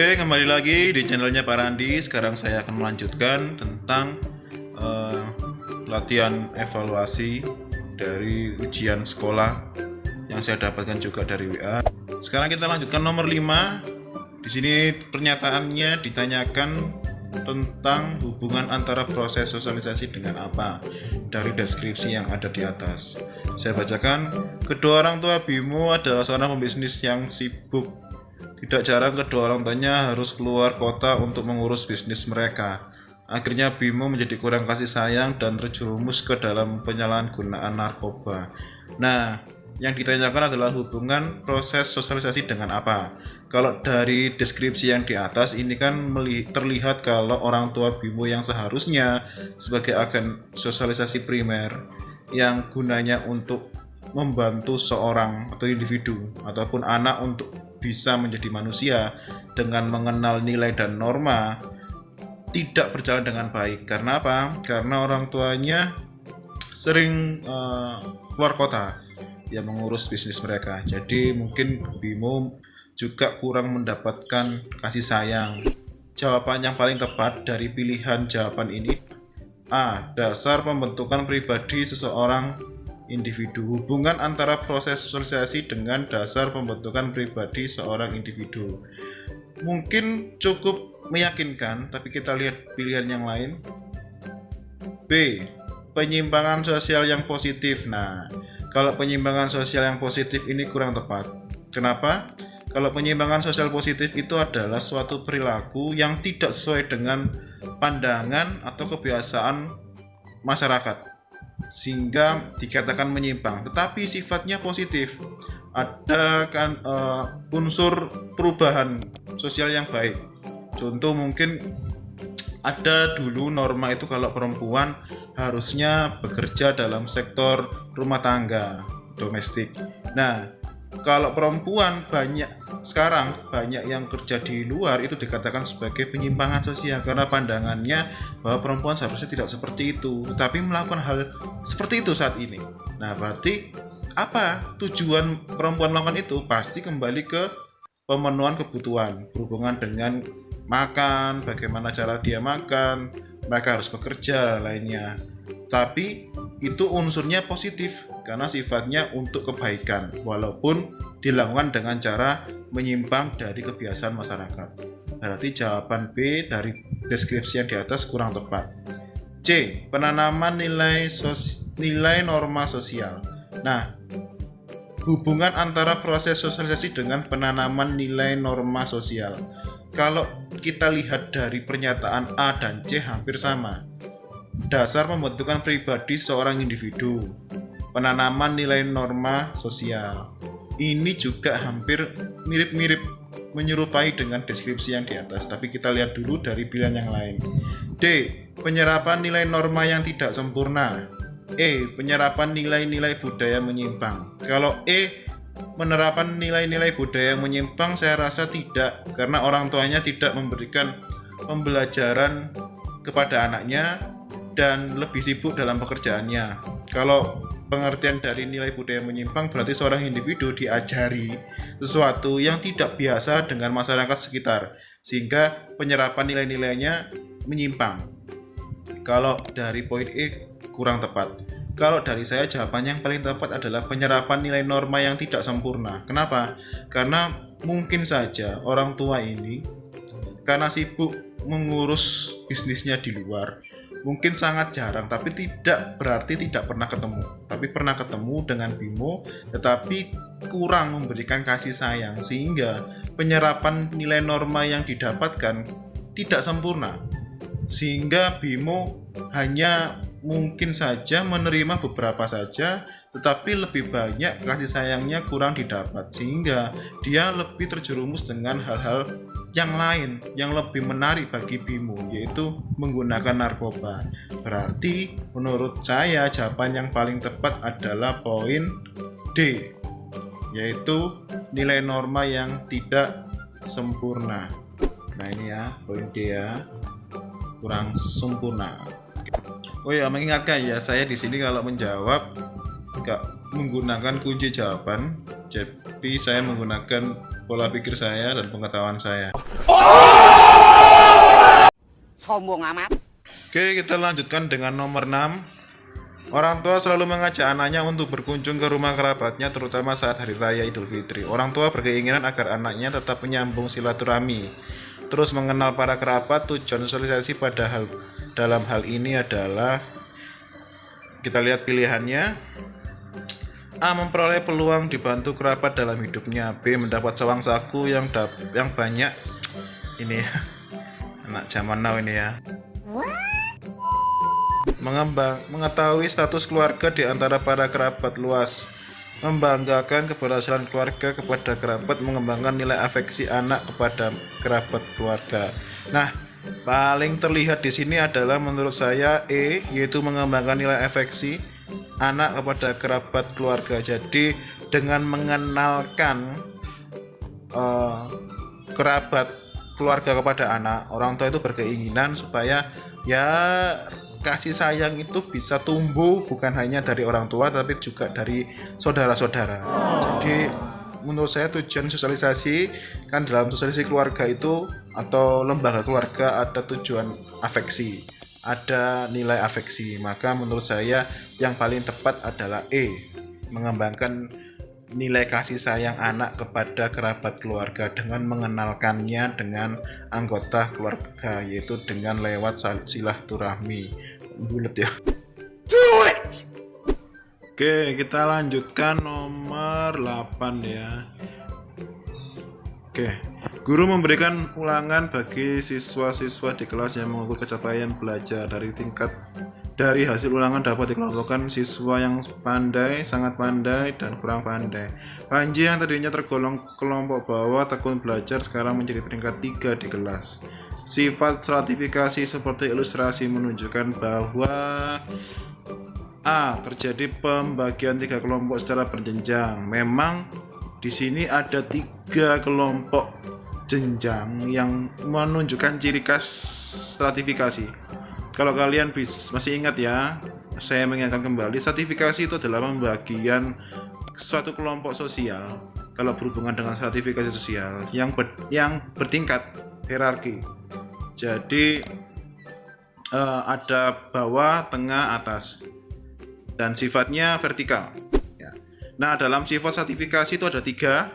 Oke, kembali lagi di channelnya Pak Randi. Sekarang saya akan melanjutkan tentang latihan evaluasi dari ujian sekolah yang saya dapatkan juga dari WA. Sekarang kita lanjutkan nomor 5. Di sini pernyataannya ditanyakan tentang hubungan antara proses sosialisasi dengan apa dari deskripsi yang ada di atas. Saya bacakan, kedua orang tua Bimo adalah seorang pembisnis yang sibuk. Tidak jarang kedua orang tuanya harus keluar kota untuk mengurus bisnis mereka. Akhirnya Bimo menjadi kurang kasih sayang dan terjerumus ke dalam penyalahgunaan narkoba. Nah, yang ditanyakan adalah hubungan proses sosialisasi dengan apa. Kalau dari deskripsi yang di atas ini kan terlihat kalau orang tua Bimo yang seharusnya sebagai agen sosialisasi primer yang gunanya untuk membantu seorang atau individu ataupun anak untuk bisa menjadi manusia dengan mengenal nilai dan norma tidak berjalan dengan baik. Karena apa? Karena orang tuanya sering keluar kota ya mengurus bisnis mereka. Jadi mungkin Bimo juga kurang mendapatkan kasih sayang. Jawaban yang paling tepat dari pilihan jawaban ini A. Dasar pembentukan pribadi seseorang individu. Hubungan antara proses sosialisasi dengan dasar pembentukan pribadi seorang individu. Mungkin cukup meyakinkan, tapi kita lihat pilihan yang lain. B. Penyimpangan sosial yang positif. Nah, kalau penyimpangan sosial yang positif ini kurang tepat. Kenapa? Kalau penyimpangan sosial positif itu adalah suatu perilaku yang tidak sesuai dengan pandangan atau kebiasaan masyarakat, sehingga dikatakan menyimpang, tetapi sifatnya positif. Ada kan unsur perubahan sosial yang baik. Contoh mungkin ada dulu norma itu kalau perempuan harusnya bekerja dalam sektor rumah tangga domestik. Nah, kalau perempuan sekarang banyak yang kerja di luar, itu dikatakan sebagai penyimpangan sosial karena pandangannya bahwa perempuan seharusnya tidak seperti itu, tetapi melakukan hal seperti itu saat ini. Nah, berarti apa tujuan perempuan melakukan itu? Pasti kembali ke pemenuhan kebutuhan berhubungan dengan makan, bagaimana cara dia makan, mereka harus bekerja dan lainnya. Tapi itu unsurnya positif karena sifatnya untuk kebaikan, walaupun dilakukan dengan cara menyimpang dari kebiasaan masyarakat. Berarti jawaban B dari deskripsi yang di atas kurang tepat. C. Penanaman nilai norma sosial. Nah, hubungan antara proses sosialisasi dengan penanaman nilai norma sosial. Kalau kita lihat dari pernyataan A dan C hampir sama. Dasar pembentukan pribadi seorang individu, penanaman nilai norma sosial. Ini juga hampir mirip-mirip, menyerupai dengan deskripsi yang di atas, tapi kita lihat dulu dari pilihan yang lain. D. Penyerapan nilai norma yang tidak sempurna. E. Penyerapan nilai-nilai budaya menyimpang. Kalau E, penerapan nilai-nilai budaya yang menyimpang, saya rasa tidak, karena orang tuanya tidak memberikan pembelajaran kepada anaknya dan lebih sibuk dalam pekerjaannya. Kalau pengertian dari nilai budaya menyimpang berarti seorang individu diajari sesuatu yang tidak biasa dengan masyarakat sekitar, sehingga penyerapan nilai-nilainya menyimpang. Kalau dari poin E kurang tepat. Kalau dari saya jawaban yang paling tepat adalah penyerapan nilai norma yang tidak sempurna. Kenapa? Karena mungkin saja orang tua ini karena sibuk mengurus bisnisnya di luar, mungkin sangat jarang, tapi tidak berarti tidak pernah ketemu. Tapi pernah ketemu dengan Bimo, tetapi kurang memberikan kasih sayang, sehingga penyerapan nilai norma yang didapatkan tidak sempurna. Sehingga Bimo hanya mungkin saja menerima beberapa saja, tetapi lebih banyak kasih sayangnya kurang didapat, sehingga dia lebih terjerumus dengan hal-hal yang lain yang lebih menarik bagi Bimo, yaitu menggunakan narkoba. Berarti menurut saya jawaban yang paling tepat adalah poin D, yaitu nilai norma yang tidak sempurna. Nah ini ya poin D ya, kurang sempurna. Oh ya, mengingatkan ya, saya di sini kalau menjawab nggak menggunakan kunci jawaban, jadi saya menggunakan pola pikir saya dan pengetahuan saya. Sombong amat. Oke, kita lanjutkan dengan nomor 6. Orang tua selalu mengajak anaknya untuk berkunjung ke rumah kerabatnya, terutama saat hari raya Idul Fitri. Orang tua berkeinginan agar anaknya tetap menyambung silaturahmi, terus mengenal para kerabat. Tujuan sosialisasi dalam hal ini adalah, kita lihat pilihannya. A. Memperoleh peluang dibantu kerabat dalam hidupnya. B. Mendapat sawang saku yang banyak. Ini ya, anak zaman now ini ya. Mengetahui status keluarga di antara para kerabat luas, membanggakan keberhasilan keluarga kepada kerabat, mengembangkan nilai afeksi anak kepada kerabat keluarga. Nah, paling terlihat di sini adalah menurut saya E, yaitu mengembangkan nilai afeksi anak kepada kerabat keluarga. Jadi dengan mengenalkan kerabat keluarga kepada anak, orang tua itu berkeinginan supaya ya kasih sayang itu bisa tumbuh bukan hanya dari orang tua tapi juga dari saudara-saudara. Jadi menurut saya tujuan sosialisasi kan, dalam sosialisasi keluarga itu atau lembaga keluarga ada tujuan afeksi, ada nilai afeksi. Maka menurut saya yang paling tepat adalah E, mengembangkan nilai kasih sayang anak kepada kerabat keluarga dengan mengenalkannya dengan anggota keluarga, yaitu dengan lewat silaturahmi. Bulet ya. Do it. Oke, kita lanjutkan nomor 8 ya. Oke, guru memberikan ulangan bagi siswa-siswa di kelas yang mengukur capaian belajar. Dari hasil ulangan dapat dikelompokkan siswa yang pandai, sangat pandai, dan kurang pandai. Panji yang tadinya tergolong kelompok bawah tekun belajar sekarang menjadi peringkat 3 di kelas. Sifat stratifikasi seperti ilustrasi menunjukkan bahwa A. Terjadi pembagian 3 kelompok secara berjenjang. Memang di sini ada 3 kelompok jenjang yang menunjukkan ciri khas stratifikasi. Kalau kalian masih ingat ya, saya mengingatkan kembali, stratifikasi itu adalah pembagian suatu kelompok sosial. Kalau berhubungan dengan stratifikasi sosial yang bertingkat hierarki. Jadi ada bawah, tengah, atas, dan sifatnya vertikal. Ya. Nah, dalam sifat stratifikasi itu ada 3.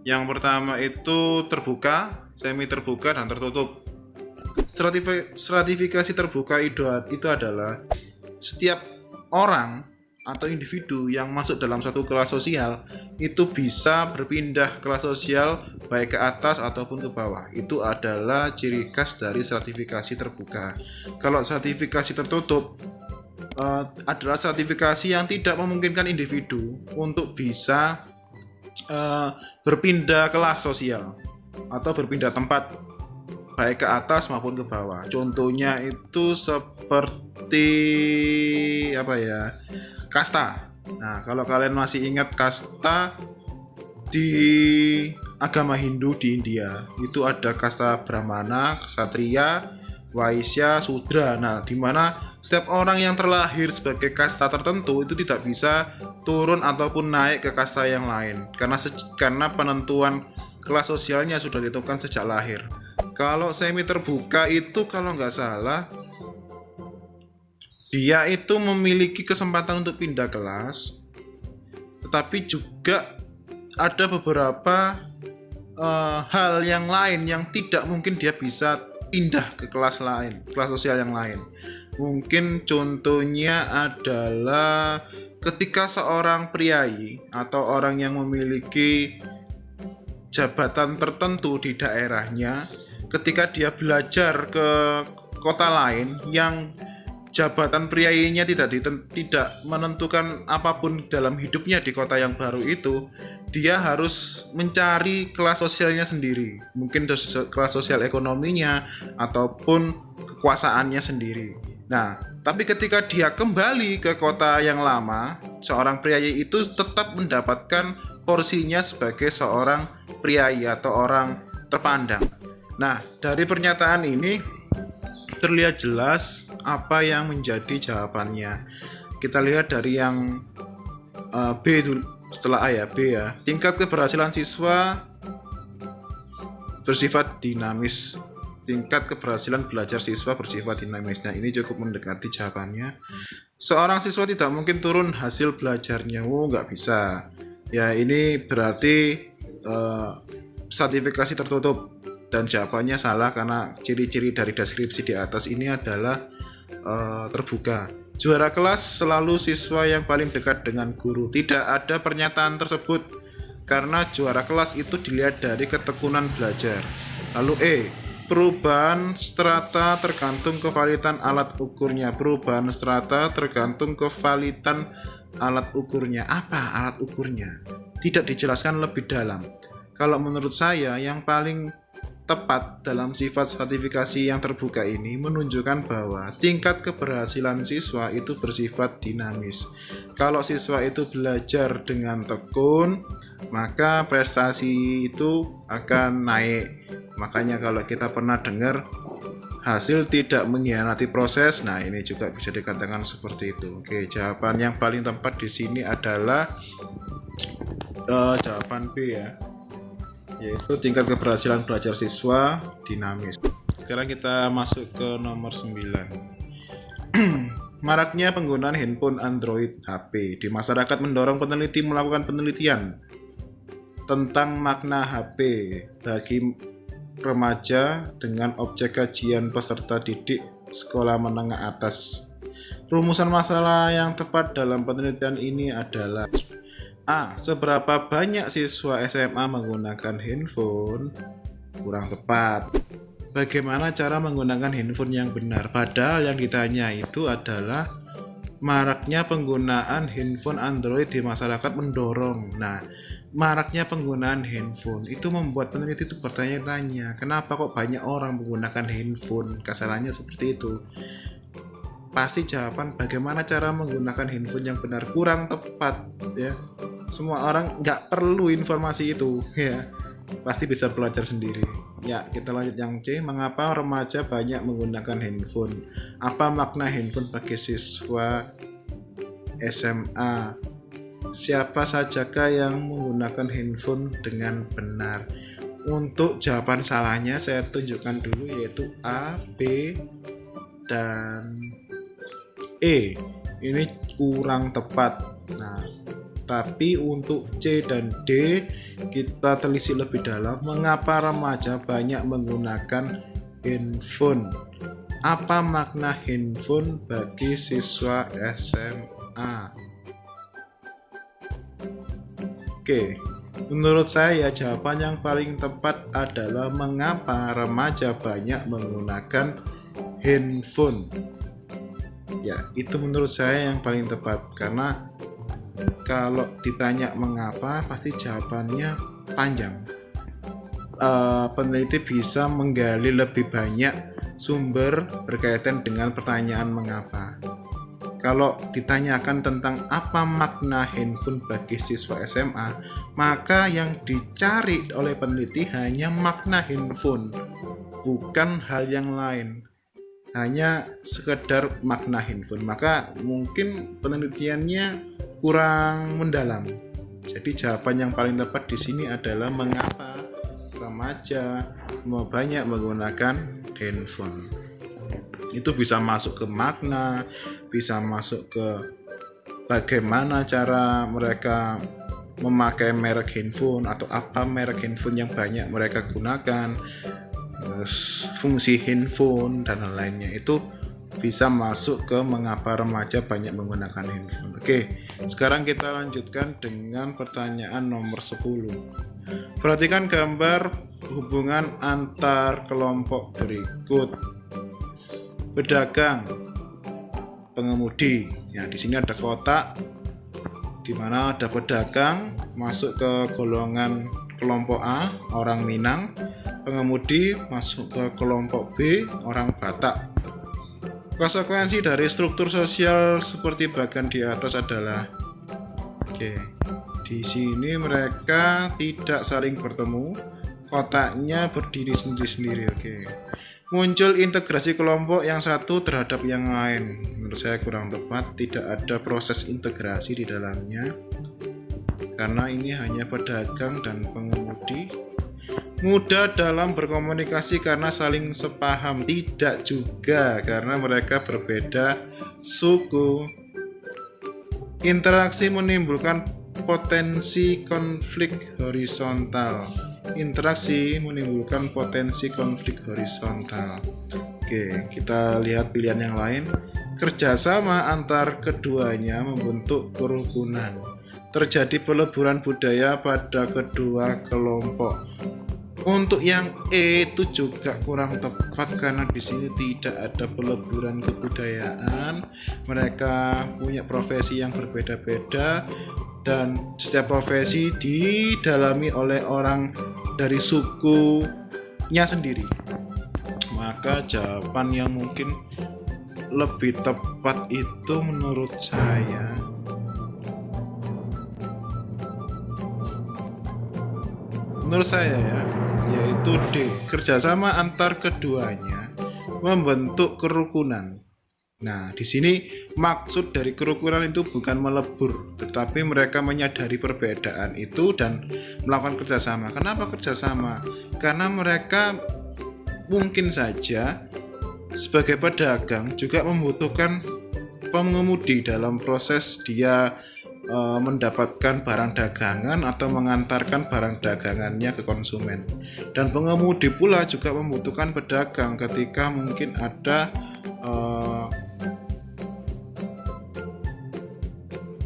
Yang pertama itu terbuka, semi terbuka, dan tertutup. Stratifikasi terbuka itu adalah setiap orang atau individu yang masuk dalam satu kelas sosial itu bisa berpindah kelas sosial baik ke atas ataupun ke bawah. Itu adalah ciri khas dari stratifikasi terbuka. Kalau stratifikasi tertutup adalah stratifikasi yang tidak memungkinkan individu untuk bisa berpindah kelas sosial atau berpindah tempat baik ke atas maupun ke bawah. Contohnya itu seperti apa ya? Kasta. Nah, kalau kalian masih ingat kasta di agama Hindu di India, itu ada kasta Brahmana, Ksatria, Waisya, Sudra. Nah, di mana setiap orang yang terlahir sebagai kasta tertentu itu tidak bisa turun ataupun naik ke kasta yang lain karena penentuan kelas sosialnya sudah ditentukan sejak lahir. Kalau semi terbuka itu kalau nggak salah dia itu memiliki kesempatan untuk pindah kelas, tetapi juga ada beberapa hal yang lain yang tidak mungkin dia bisa pindah ke kelas lain, kelas sosial yang lain. Mungkin contohnya adalah ketika seorang priayi atau orang yang memiliki jabatan tertentu di daerahnya, ketika dia belajar ke kota lain yang jabatan priayinya tidak menentukan apapun dalam hidupnya di kota yang baru itu, dia harus mencari kelas sosialnya sendiri, mungkin kelas sosial ekonominya ataupun kekuasaannya sendiri. Nah, tapi ketika dia kembali ke kota yang lama, seorang priayi itu tetap mendapatkan porsinya sebagai seorang priayi atau orang terpandang. Nah, dari pernyataan ini terlihat jelas apa yang menjadi jawabannya. Kita lihat dari yang B dulu, setelah A ya, B ya. Tingkat keberhasilan siswa bersifat dinamis. Tingkat keberhasilan belajar siswa bersifat dinamis. Nah, ini cukup mendekati jawabannya. Seorang siswa tidak mungkin turun hasil belajarnya. Nggak bisa. Ya, ini berarti stratifikasi tertutup. Dan jawabannya salah karena ciri-ciri dari deskripsi di atas ini adalah terbuka. Juara kelas selalu siswa yang paling dekat dengan guru. Tidak ada pernyataan tersebut karena juara kelas itu dilihat dari ketekunan belajar. Lalu perubahan strata tergantung kevalitan alat ukurnya. Perubahan strata tergantung kevalitan alat ukurnya. Apa alat ukurnya? Tidak dijelaskan lebih dalam. Kalau menurut saya yang paling tepat dalam sifat stratifikasi yang terbuka ini menunjukkan bahwa tingkat keberhasilan siswa itu bersifat dinamis. Kalau siswa itu belajar dengan tekun, maka prestasi itu akan naik. Makanya kalau kita pernah dengar hasil tidak mengkhianati proses, nah ini juga bisa dikatakan seperti itu. Oke, jawaban yang paling tepat di sini adalah jawaban B ya, yaitu tingkat keberhasilan belajar siswa dinamis. Sekarang kita masuk ke nomor 9. Maraknya penggunaan handphone Android HP di masyarakat mendorong peneliti melakukan penelitian tentang makna HP bagi remaja dengan objek kajian peserta didik sekolah menengah atas. Rumusan masalah yang tepat dalam penelitian ini adalah: A. Seberapa banyak siswa SMA menggunakan handphone? Kurang tepat. Bagaimana cara menggunakan handphone yang benar? Padahal yang ditanya itu adalah maraknya penggunaan handphone Android di masyarakat mendorong. Nah, maraknya penggunaan handphone itu membuat peneliti itu bertanya-tanya, kenapa kok banyak orang menggunakan handphone? Kasarannya seperti itu. Pasti jawaban bagaimana cara menggunakan handphone yang benar kurang tepat ya. Semua orang nggak perlu informasi itu ya, pasti bisa belajar sendiri. Ya, kita lanjut yang C. Mengapa remaja banyak menggunakan handphone? Apa makna handphone bagi siswa SMA? Siapa sajakah yang menggunakan handphone dengan benar? Untuk jawaban salahnya saya tunjukkan dulu, yaitu A, B, dan E. Ini kurang tepat. Nah, tapi untuk C dan D kita telisik lebih dalam. Mengapa remaja banyak menggunakan handphone? Apa makna handphone bagi siswa SMA? Oke, menurut saya jawaban yang paling tepat adalah mengapa remaja banyak menggunakan handphone. Ya, itu menurut saya yang paling tepat, karena kalau ditanya mengapa pasti jawabannya panjang. Peneliti bisa menggali lebih banyak sumber berkaitan dengan pertanyaan mengapa. Kalau ditanyakan tentang apa makna handphone bagi siswa SMA, maka yang dicari oleh peneliti hanya makna handphone, bukan hal yang lain. Hanya sekedar makna handphone. Maka mungkin penelitiannya kurang mendalam. Jadi jawaban yang paling tepat di sini adalah mengapa remaja banyak menggunakan handphone. Itu bisa masuk ke makna, bisa masuk ke bagaimana cara mereka memakai merek handphone atau apa merek handphone yang banyak mereka gunakan, terus fungsi handphone dan lain-lainnya. Itu bisa masuk ke mengapa remaja banyak menggunakan handphone. Oke, sekarang kita lanjutkan dengan pertanyaan nomor 10. Perhatikan gambar hubungan antar kelompok berikut. Pedagang, pengemudi. Ya, di sini ada kotak di mana ada pedagang masuk ke golongan kelompok A, orang Minang. Pengemudi masuk ke kelompok B, orang Batak. Konsekuensi dari struktur sosial seperti bagian di atas adalah, di sini mereka tidak saling bertemu, kotaknya berdiri sendiri-sendiri. Muncul integrasi kelompok yang satu terhadap yang lain. Menurut saya kurang tepat, tidak ada proses integrasi di dalamnya, karena ini hanya pedagang dan pengemudi. Mudah dalam berkomunikasi karena saling sepaham. Tidak juga, karena mereka berbeda suku. Interaksi menimbulkan potensi konflik horizontal. Interaksi menimbulkan potensi konflik horizontal. Oke, kita lihat pilihan yang lain. Kerjasama antar keduanya membentuk kerukunan. Terjadi peleburan budaya pada kedua kelompok. Untuk yang E itu juga kurang tepat karena di sini tidak ada peleburan kebudayaan. Mereka punya profesi yang berbeda-beda dan setiap profesi didalami oleh orang dari sukunya sendiri. Maka jawaban yang mungkin lebih tepat itu menurut saya ya, yaitu D. Kerjasama antar keduanya membentuk kerukunan. Nah, di sini maksud dari kerukunan itu bukan melebur, tetapi mereka menyadari perbedaan itu dan melakukan kerjasama. Kenapa kerjasama? Karena mereka mungkin saja sebagai pedagang juga membutuhkan pengemudi dalam proses dia mendapatkan barang dagangan atau mengantarkan barang dagangannya ke konsumen. Dan pengemudi pula juga membutuhkan pedagang ketika mungkin ada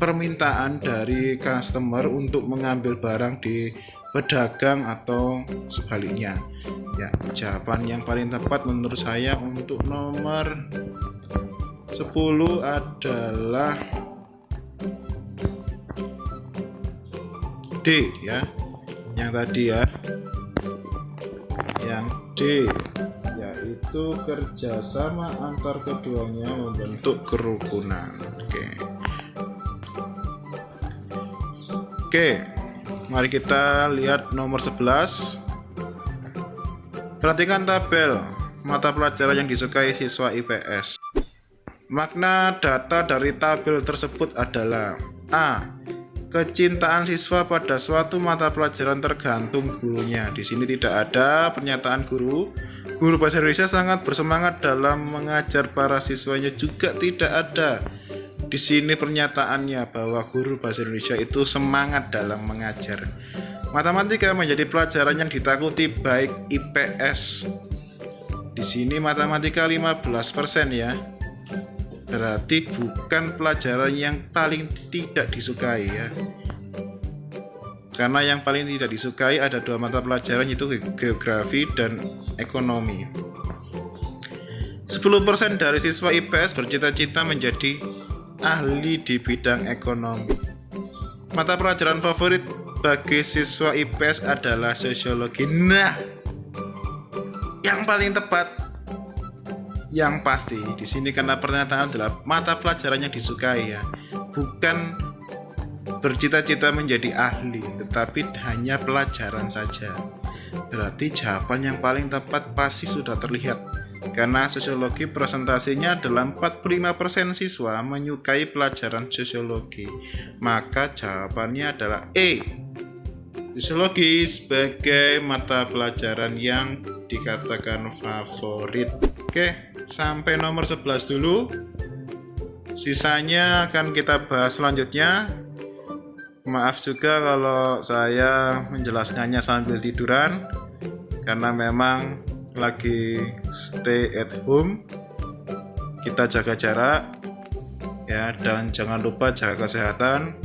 permintaan dari customer untuk mengambil barang di pedagang atau sebaliknya. Ya, jawaban yang paling tepat menurut saya untuk nomor 10 adalah D ya, yang tadi ya, yang D, yaitu kerjasama antar keduanya membentuk kerukunan. Oke, mari kita lihat nomor 11. Perhatikan tabel mata pelajaran yang disukai siswa IPS. Makna data dari tabel tersebut adalah A. Kecintaan siswa pada suatu mata pelajaran tergantung gurunya. Di sini tidak ada pernyataan guru. Guru bahasa Indonesia sangat bersemangat dalam mengajar para siswanya, juga tidak ada. Di sini pernyataannya bahwa guru bahasa Indonesia itu semangat dalam mengajar. Matematika menjadi pelajaran yang ditakuti baik IPS. Di sini matematika 15% ya. Berarti bukan pelajaran yang paling tidak disukai ya. Karena yang paling tidak disukai ada dua mata pelajaran, yaitu geografi dan ekonomi. 10% dari siswa IPS bercita-cita menjadi ahli di bidang ekonomi. Mata pelajaran favorit bagi siswa IPS adalah sosiologi. Nah, yang paling tepat, yang pasti di sini karena pernyataan adalah mata pelajaran yang disukai ya, bukan bercita-cita menjadi ahli, tetapi hanya pelajaran saja. Berarti jawaban yang paling tepat pasti sudah terlihat, karena sosiologi presentasinya adalah 45% siswa menyukai pelajaran sosiologi. Maka jawabannya adalah E. Sosiologi sebagai mata pelajaran yang dikatakan favorit. Oke, sampai nomor 11 dulu. Sisanya akan kita bahas selanjutnya. Maaf juga kalau saya menjelaskannya sambil tiduran, karena memang lagi stay at home. Kita jaga jarak ya, dan jangan lupa jaga kesehatan.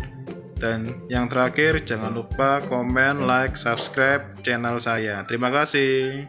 Dan yang terakhir, jangan lupa komen, like, subscribe channel saya. Terima kasih.